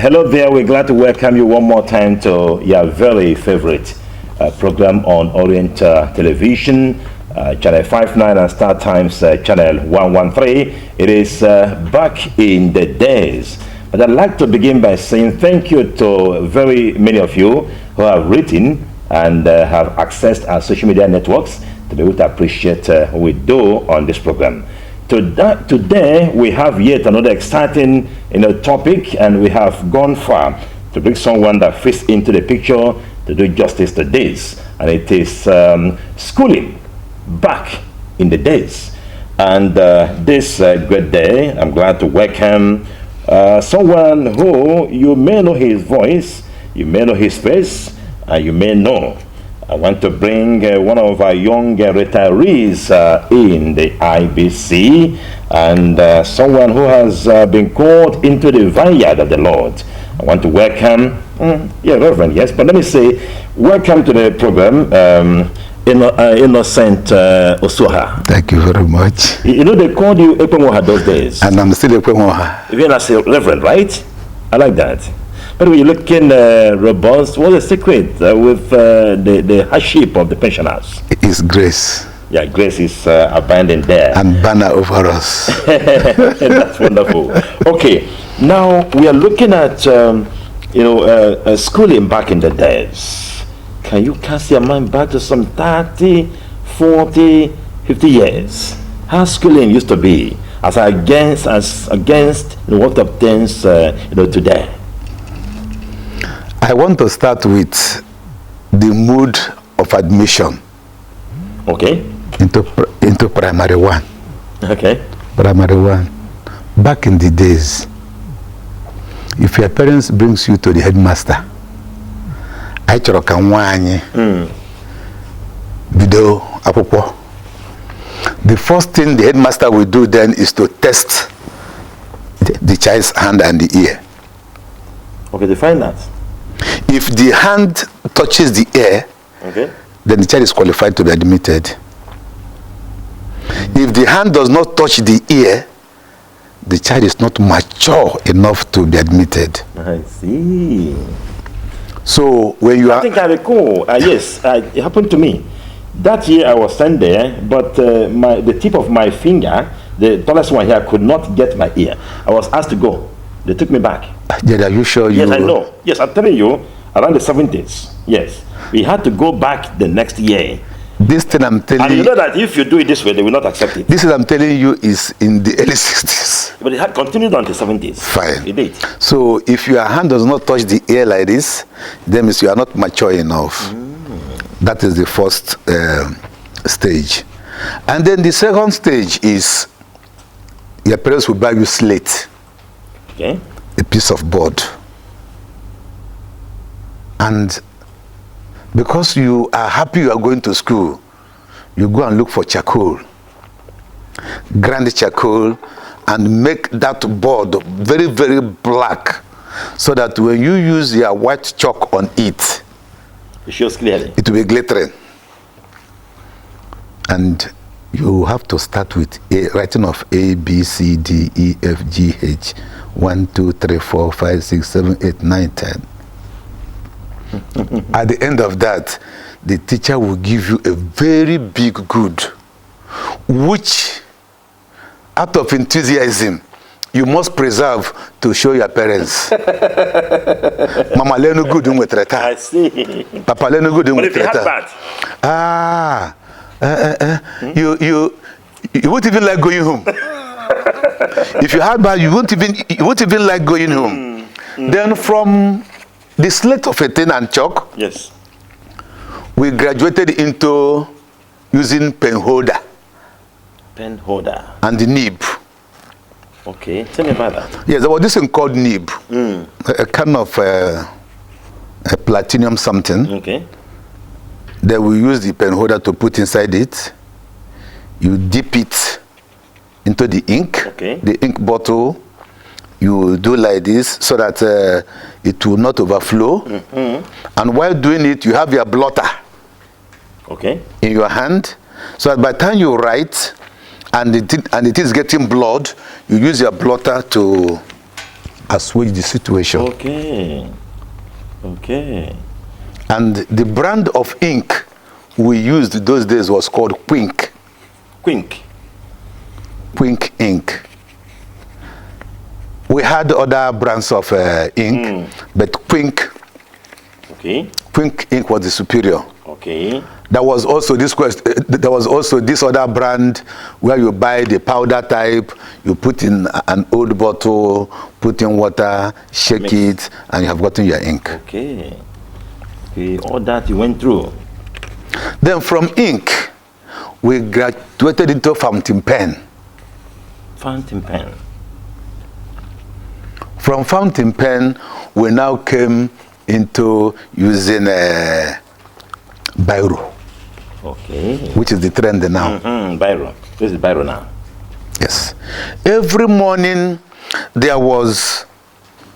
Hello there. We're glad to welcome you one more time to your very favorite program on Orient Television, Channel 59 and Star Times Channel 113. It is back in the days. But I'd like to begin by saying thank you to very many of you who have written and have accessed our social media networks to be able to appreciate what we do on this program. Today we have yet another exciting topic, and we have gone far to bring someone that fits into the picture to do justice to this, and it is schooling back in the days. And this great day, I'm glad to welcome someone who you may know his voice, you may know his face, and you may know. I want to bring one of our young retirees in the IBC, and someone who has been called into the vineyard of the Lord. I want to welcome, Reverend, yes, but let me say, welcome to the program, Innocent Osuoha. Thank you very much. You know, they called you Ekwemoha those days. And I'm still Ekwemoha. Even as a Reverend, right? I like that. But when you're looking robust, what's the secret with the hardship of the pensioners? It's grace. Yeah, grace is abiding there. And banner over us. That's wonderful. Okay, now we are looking at, schooling back in the days. Can you cast your mind back to some 30, 40, 50 years? How schooling used to be as against what obtains today? I want to start with the mood of admission. Okay. Into primary one. Okay. Primary one. Back in the days, if your parents brings you to the headmaster, I video apopo. The first thing the headmaster will do then is to test the child's hand and the ear. Okay, define that. If the hand touches the ear, okay, then the child is qualified to be admitted. If the hand does not touch the ear, the child is not mature enough to be admitted. I see. So when you I think I recall, yes, it happened to me. That year I was sent there, but the tip of my finger, the tallest one here, could not get my ear. I was asked to go. They took me back. Yeah, are you sure you? Yes, I know. Yes, I'm telling you, around the 70s. Yes, we had to go back the next year. This thing I'm telling you. And you know that if you do it this way, they will not accept it. This thing I'm telling you is in the early 60s. But it had continued on the 70s. Fine. It did. So if your hand does not touch the ear like this, then means you are not mature enough. That is the first stage. And then the second stage is your parents will buy you slate. Okay. A piece of board. And because you are happy you are going to school, you go and look for charcoal. Grind charcoal and make that board very, very black, so that when you use your white chalk on it, it shows clearly. It will be glittering. And you have to start with a writing of A, B, C, D, E, F, G, H. 1, 2, 3, 4, 5, 6, 7, 8, 9, 10. At the end of that, the teacher will give you a very big good, which, out of enthusiasm, you must preserve to show your parents. Mama learn good with reta. I see. Papa learn good with reta. You won't even like going home. If you had bad, you won't even like going home. Then from the slate of a tin and chalk, yes, we graduated into using pen holder. Pen holder. And the nib. Okay, tell me about that. Yes, there was this thing called nib. A kind of a platinum something. Okay. Then we use the pen holder to put inside it. You dip it into the ink, okay, the ink bottle. You do like this so that it will not overflow. And while doing it, you have your blotter, okay, in your hand, so that by the time you write and it is getting blood, you use your blotter to assuage the situation. Okay. Okay. And the brand of ink we used those days was called Quink. Quink. Quink ink. We had other brands of ink, but Quink. Okay. Quink ink was the superior. Okay. There was also this other brand where you buy the powder type, you put in an old bottle, put in water, shake it, and you have gotten your ink. Okay. Okay. All that you went through. Then from ink, we graduated into fountain pen. Fountain pen. From fountain pen, we now came into using biro. Okay. Which is the trend now. Biro. This is biro now. Yes. Every morning there was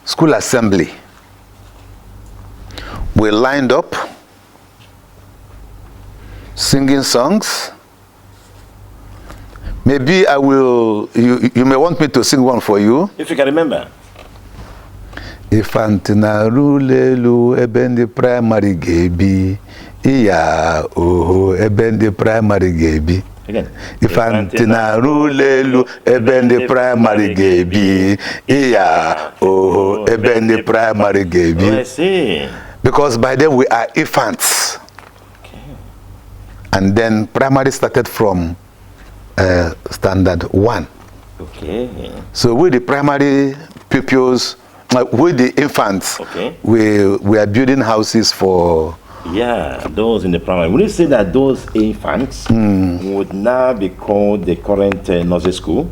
school assembly. We lined up, singing songs. Maybe I will, you may want me to sing one for you. If you can remember. Ifantina rulelu ebendi primary gebi. Iya oho ebendi primary gebi. Again. Ifantina rulelu ebendi primary gebi. Iya oho ebendi primary gebi. Oh, I see. Because by then we are infants. Okay. And then primary started from standard 1. Okay. So with the primary pupils, with the infants, Okay. we are building houses for. Yeah, those in the primary. Would you say that those infants would now be called the current nursery school?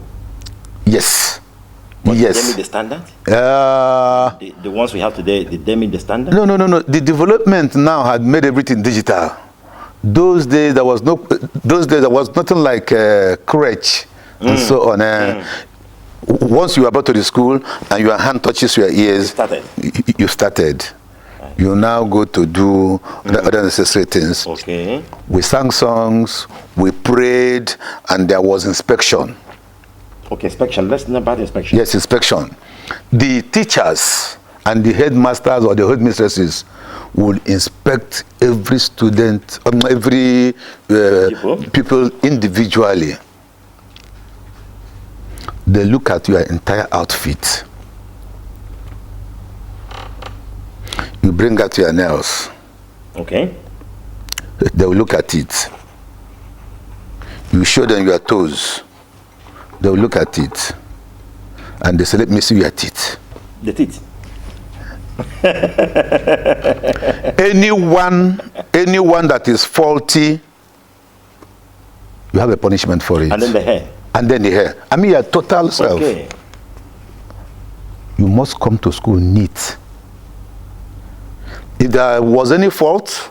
Yes. But Yes. Did they meet the standard? The ones we have today, did they meet the standard? No. The development now had made everything digital. Those days there was nothing like crutch and so on. Once you are brought to the school and your hand touches your ears, you started. Right. You now go to do other necessary things. Okay. We sang songs, we prayed, and there was inspection. Okay, inspection. Let's know about inspection. Yes, inspection. The teachers and the headmasters or the headmistresses would inspect every student, every people individually. They look at your entire outfit. You bring out your nails. Okay. They will look at it. You show them your toes. They will look at it. And they say, let me see your teeth. The teeth. Anyone that is faulty, you have a punishment for it. And then the hair. And then the hair. I mean, your total self. Okay. You must come to school neat. If there was any fault,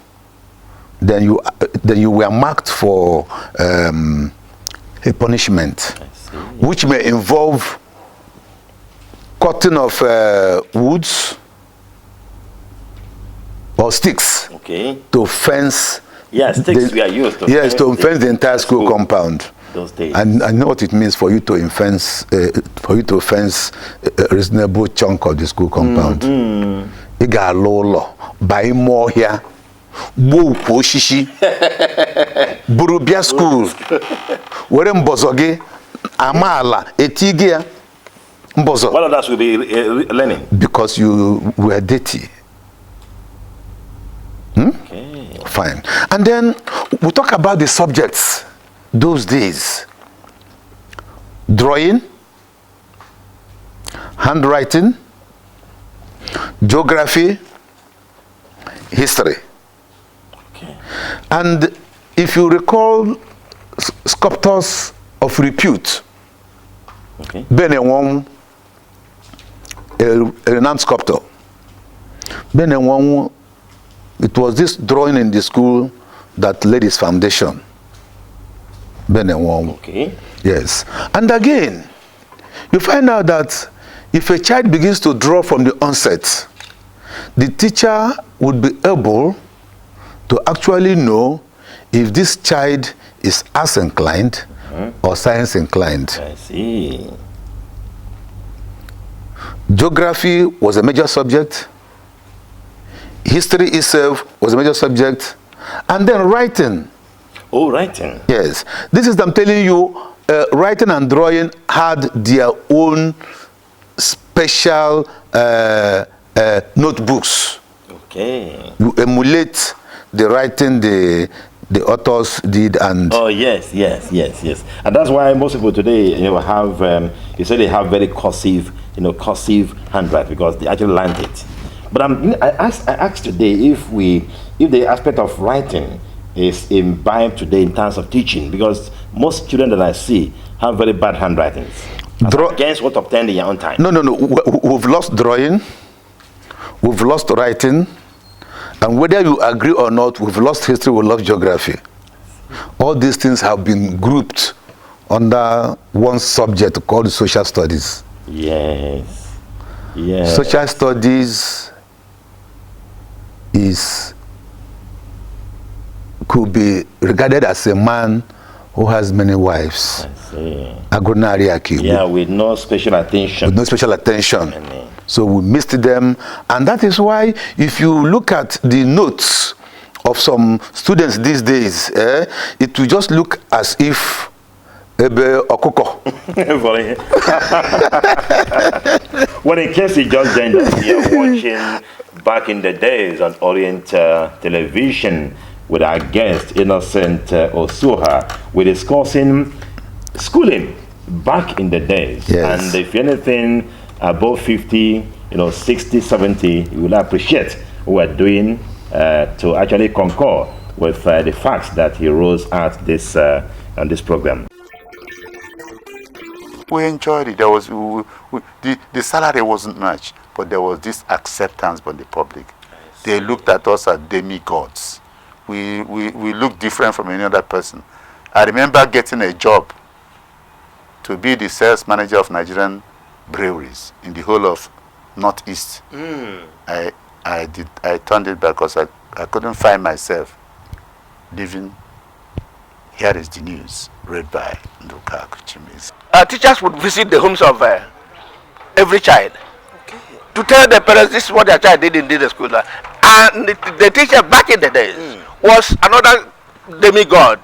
then you were marked for a punishment, which may involve cutting of woods or sticks. Okay. To fence. Yeah, sticks we are used to. Yes, to fence the entire school compound. Those days. And I know what it means for you to fence a reasonable chunk of the school compound. You got a low buy more here. Bo poshishi. Burubia school. Where Mbozoge, Amala, Etigia, Mbozo. What of that will be learning? Because you were dirty. Okay. Fine. And then we talk about the subjects those days. Drawing, handwriting, geography, history. Okay. And if you recall sculptors of repute, Okay. Benewong, a renowned sculptor. Benewong, it was this drawing in the school that laid his foundation. Benewong. Okay. Yes. And again, you find out that if a child begins to draw from the onset, the teacher would be able to actually know if this child is arts inclined or science inclined. I see. Geography was a major subject. History itself was a major subject. And then writing. Oh, writing. Yes. This is, I'm telling you, writing and drawing had their own special notebooks. Okay. You emulate the writing the authors did, and oh yes, and that's why most people today, have you say they have very cursive, cursive handwriting because they actually learned it. But I asked today if the aspect of writing is imbibed today in terms of teaching, because most children that I see have very bad handwritings against what obtained in your own time. No. We've lost drawing, we've lost writing, and whether you agree or not, we've lost history, we've lost geography. All these things have been grouped under one subject called social studies. Yes. Social studies could be regarded as a man who has many wives. I see. Yeah, with no special attention. With no special attention. So we missed them. And that is why, if you look at the notes of some students these days, it will just look as if Ebe Okoko. Well, in case you just joined us, we are watching Back in the Days on Orient Television with our guest, Innocent Osuoha. We're discussing schooling back in the days. Yes. And if anything above 50, 60, 70, you will appreciate what we're doing to actually concur with the facts that he rose at this on this program. We enjoyed it. There was the salary wasn't much, but there was this acceptance by the public. They looked at us as demigods. We looked different from any other person. I remember getting a job to be the sales manager of Nigerian breweries in the whole of Northeast. I turned it back because I couldn't find myself living. Here is the news read by Nduka Kuchimis. Teachers would visit the homes of every child to tell the parents this is what their child did in the school. And the teacher back in the days was another demigod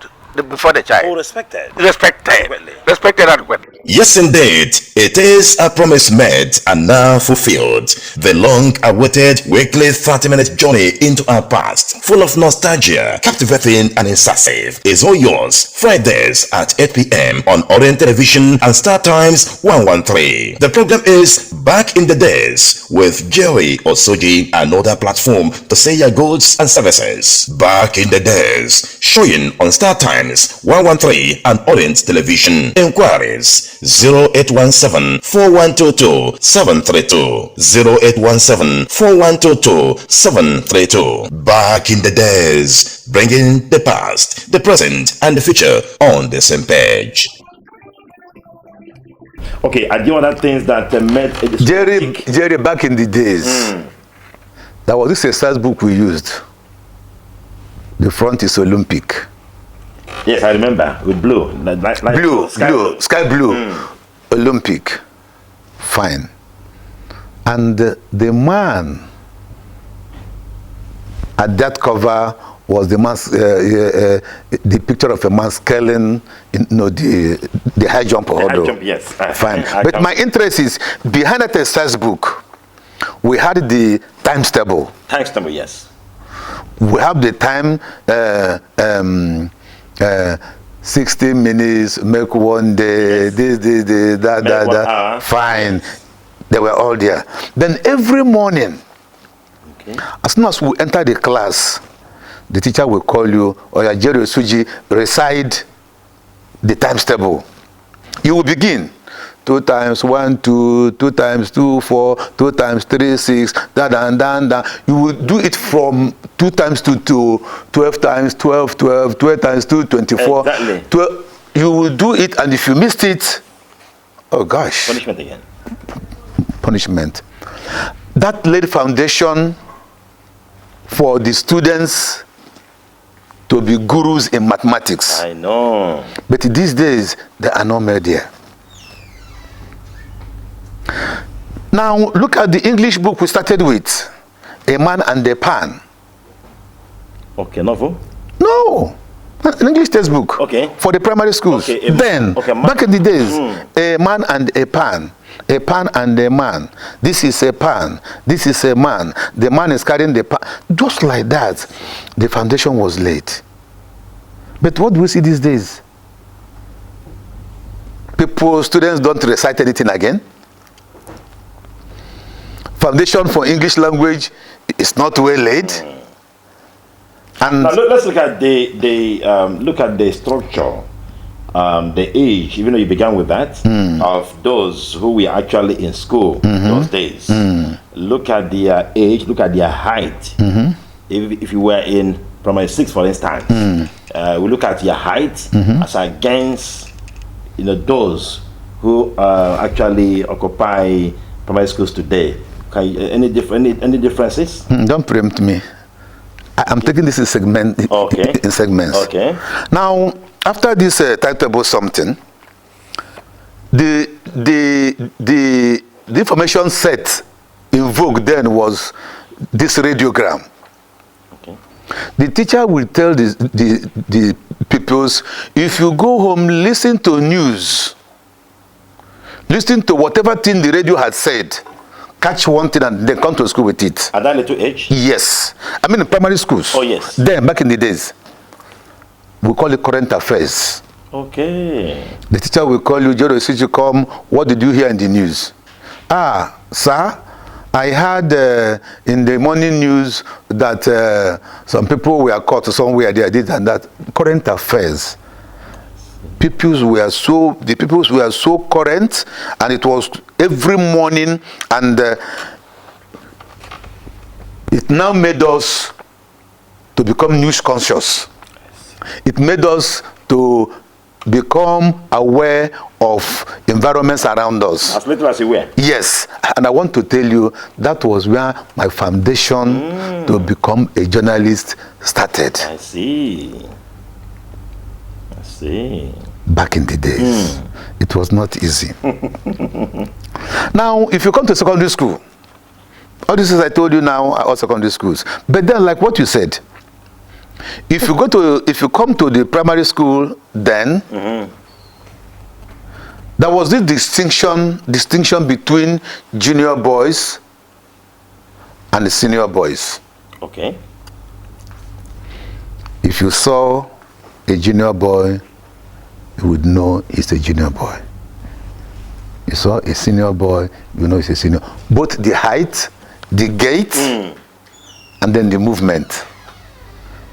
before the child. Oh, respected. Respected adequately. Yes, indeed. It is a promise made and now fulfilled. The long-awaited weekly 30-minute journey into our past, full of nostalgia, captivating and incisive, is all yours. Fridays at 8 p.m. on Orient Television and Star Times 113. The program is Back in the Days with Jerry Osuji, another platform to say your goods and services. Back in the Days, showing on Star Times 113 and Orient Television. Inquiries 0817-4122-732 0817-4122-732. Back in the Days, bringing the past, the present and the future on the same page. Okay, are there other things that made Jerry, back in the days, there was this exercise book we used. The front is Olympic. Yes, I remember, with blue. Sky blue. Olympic. Fine. And the man at that cover was the man's, the picture of a man scaling, the high jump hurdle. High jump, yes. Fine. But my interest is, behind that exercise book, we had the times table. Times table, yes. We have the time, 60 minutes, make one day, yes. That. Fine. They were all there. Then every morning, as soon as we enter the class, the teacher will call you, or your Jerry Osuji, recite the times table. You will begin. 2 times 1, 2, 2 times 2, 4, 2 times 3, 6, da. You will do it from 2 times 2 to 12 times 12, 12, 12 times 2, 24. Exactly. 12, you will do it, and if you missed it, oh gosh. Punishment again. Punishment. That laid foundation for the students to be gurus in mathematics. I know. But these days, they are not made there. Now, look at the English book we started with, A Man and a Pan. Okay, novel? No, an English textbook. Okay. For the primary schools. Okay, Then, back in the days, A Man and a Pan. A pan and a man. This is a pan. This is a man. The man is carrying the pan. Just like that, the foundation was laid. But what do we see these days? Students don't recite anything again. Foundation for English language is not well laid. And now let's look at the structure, the age. Even though you began with that, of those who were actually in school those days. Look at their age. Look at their height. If you were in primary 6, for instance, we look at your height as against those who actually occupy primary schools today. Any differences? Don't preempt me. I'm taking this in segments. Okay. Now, after this timetable something, the information set in vogue then was this radiogram. Okay. The teacher will tell the pupils, if you go home, listen to news, listen to whatever thing the radio had said, catch one thing and then come to school with it. At that little age? Yes. I mean in primary schools. Oh, yes. Then, back in the days, we call it current affairs. Okay. The teacher will call you, Joro, since you come, what did you hear in the news? Ah, sir, I heard in the morning news that some people were caught somewhere, they did and that. Current affairs. The pupils were so current, and it was every morning, and it now made us to become news conscious. It made us to become aware of environments around us. As little as you were. Yes, and I want to tell you that was where my foundation to become a journalist started. I see. Back in the days, it was not easy. Now, if you come to secondary school, all this is I told you now are all secondary schools. But then, like what you said, if you come to the primary school, then there was this distinction between junior boys and the senior boys. Okay. If you saw a junior boy, you would know it's a junior boy. You saw a senior boy, you know it's a senior. Both the height, the gait, and then the movement.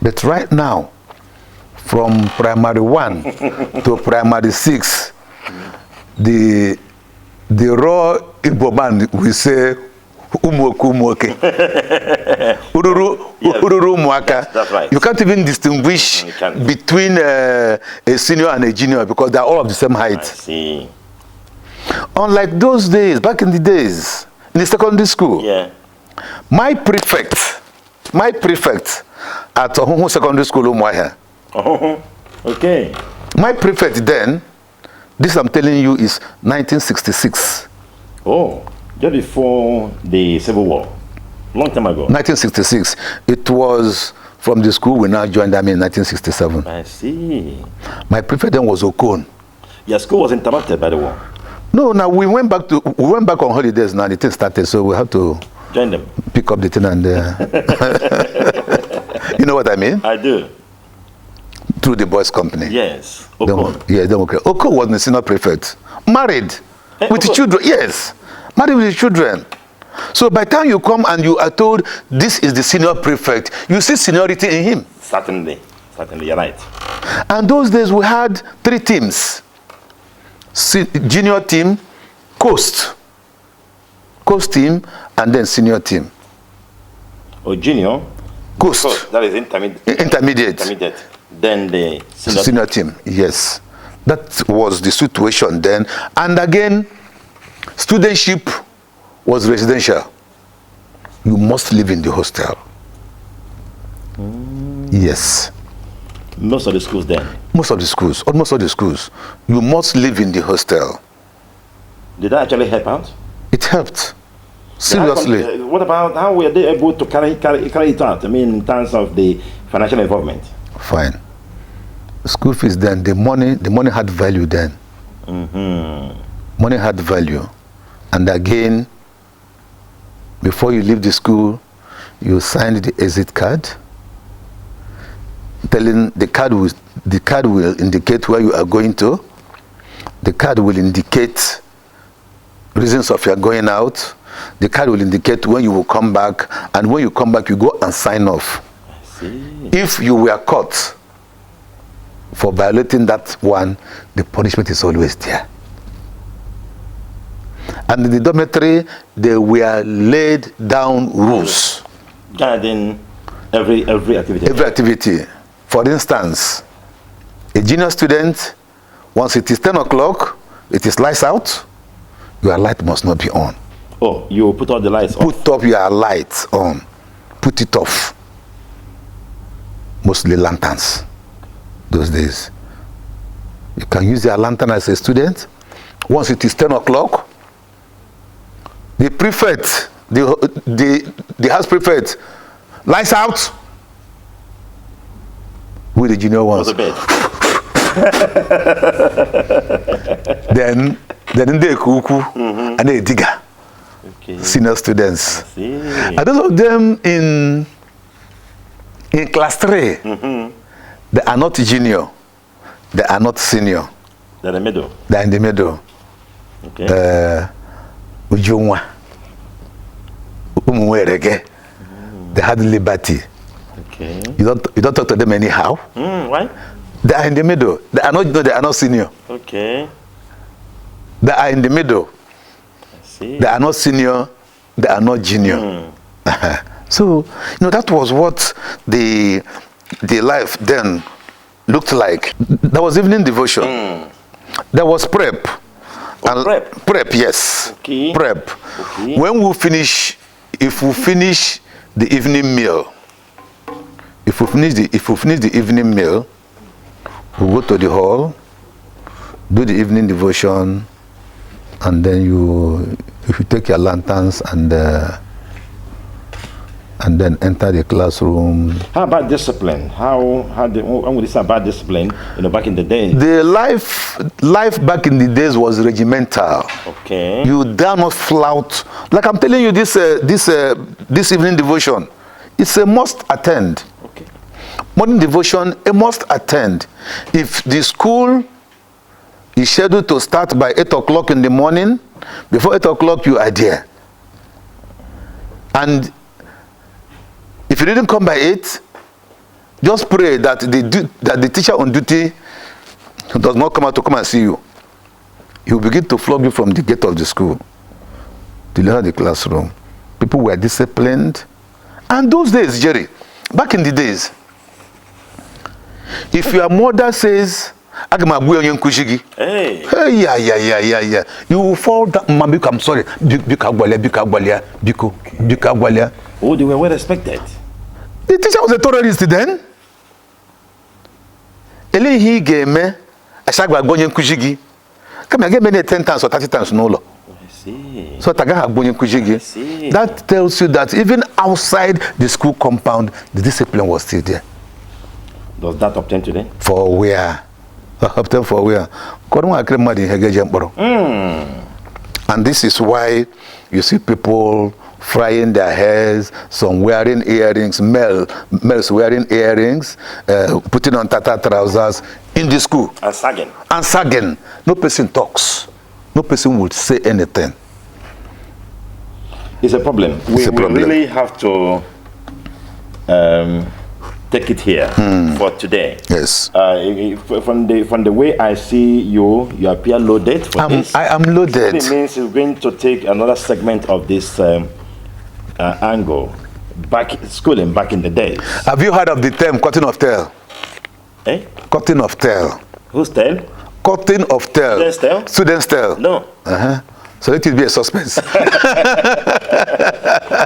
But right now, from primary 1 to primary 6, the raw Igbo man will say, Umuoke. Ururu Umuaka. That's right. You can't even distinguish between a senior and a junior because they're all of the same height. I see. Unlike those days, back in the days, in the secondary school, my prefect at Osuoha Secondary School, Umuahia. Okay. My prefect then, this I'm telling you is 1966. Oh, just before the Civil War. Long time ago. 1966. It was from the school we now joined them in 1967. I see. My prefect then was Okon. Your school was interrupted by the war. No, now we went back on holidays now. The thing started, so we have to join them. Pick up the thing and you know what I mean? I do. Through the boys' company. Yes. Okon. Yes, Democrat. Okon was the senior prefect. Married with the children. Yes. Married with the children. So by the time you come and you are told this is the senior prefect, you see seniority in him. Certainly, you're right. And those days we had 3 teams. Junior team, coast team, and then senior team. Oh, junior? Coast. That is intermediate. Intermediate. Then the senior team, yes. That was the situation then. And again, studentship was residential. You must live in the hostel. Yes. Most of the schools then? Most of the schools, almost all the schools. You must live in the hostel. Did that actually help out? It helped. Seriously. What about how were they able to carry it out? I mean, in terms of the financial involvement. Fine. School fees then, the money had value then. Money had value. And again, before you leave the school, you signed the exit card, telling the card will indicate where you are going to. The card will indicate reasons of your going out. The card will indicate when you will come back, and when you come back, you go and sign off. I see. If you were caught for violating that one, the punishment is always there. And in the dormitory, there were laid down rules. Guiding every activity. Every activity. For instance, a junior student, once it is 10 o'clock, it is lights out, your light must not be on. Oh, you put all the lights off. Put up your lights on. Put it off. Mostly lanterns those days. You can use your lantern as a student. Once it is 10 o'clock, the prefect, the house prefect, lights out. With the junior ones. For the bed. Then they kuku and they digger. Okay. Senior students. I see. And those of them in class 3, they are not junior, they are not senior. They're in the middle. They are in the middle. Okay. Ujungwa. They had liberty. Okay. You don't talk to them anyhow. Why? They are in the middle. They are not senior. Okay. They are in the middle. I see. They are not senior. They are not junior. So, that was what the life then looked like. There was evening devotion. There was prep. Oh, prep? Prep, yes. Okay. Prep. Okay. When we finish, if we finish the evening meal, if we finish the evening meal, we go to the hall, do the evening devotion, and then you take your lanterns and then enter the classroom. How about discipline? When we say about discipline, back in the day? The life back in the days was regimental. Okay. You dare not flout. Like I'm telling you, this evening devotion, it's a must attend. Okay. Morning devotion, a must attend. If the school is scheduled to start by 8 o'clock in the morning, before 8 o'clock you are there. And if you didn't come by 8, just pray that the teacher on duty does not come out to come and see you. He will begin to flog you from the gate of the school to learn the classroom. People were disciplined. And those days, Jerry, back in the days, if your mother says, Hey. Yeah. You will fall down. Mama, I'm sorry. Oh, they were well respected. The teacher was a terrorist then. Elihi game, Ashagba Bonyan Kujigi. Come again, many 10 times or 30 times no law. I see. So Tagaha Bonyan Kujigi. See. That tells you that even outside the school compound, the discipline was still there. Does that obtain today? For where? Obtain for where? And this is why you see people frying their hairs, some wearing earrings, males wearing earrings, putting on tata trousers in the school. And sagging. And sagging. No person talks. No person will say anything. It's a problem. We really have to take it here for today. Yes. From the way I see you appear loaded for this. I am loaded. It means you're going to take another segment of this angle. Schooling back in the days. Have you heard of the term cutting of tail? Eh? Cutting of tail. Whose tail? Cutting of tail. Student's tail? Student's tail. No. So let it be a suspense.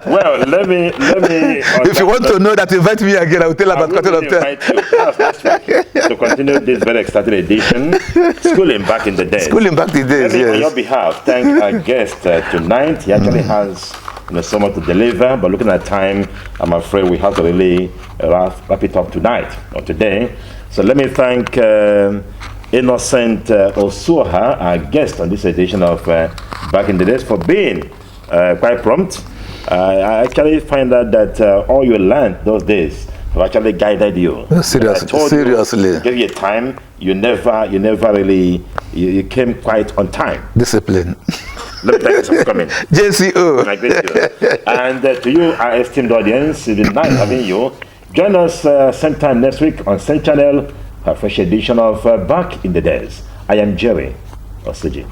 Well, let me. If you want to know that, invite me again. I will tell about cutting of tail. To continue this very exciting edition, schooling back in the days. Schooling back in the days, Let me, yes. on your behalf, thank our guest tonight. He actually has so much to deliver, but looking at time, I'm afraid we have to really wrap it up tonight or today. So let me thank Innocent Osuoha, our guest on this edition of Back in the Days, for being quite prompt. I actually find out that all you learned those days have actually guided you. Seriously. Give you time. You never really, you came quite on time. Discipline. Let me thank you for coming. JCO. I greet you. And to you, our esteemed audience, it's been nice having you. Join us same time next week on same channel, a fresh edition of Back in the Days. I am Jerry Osuji.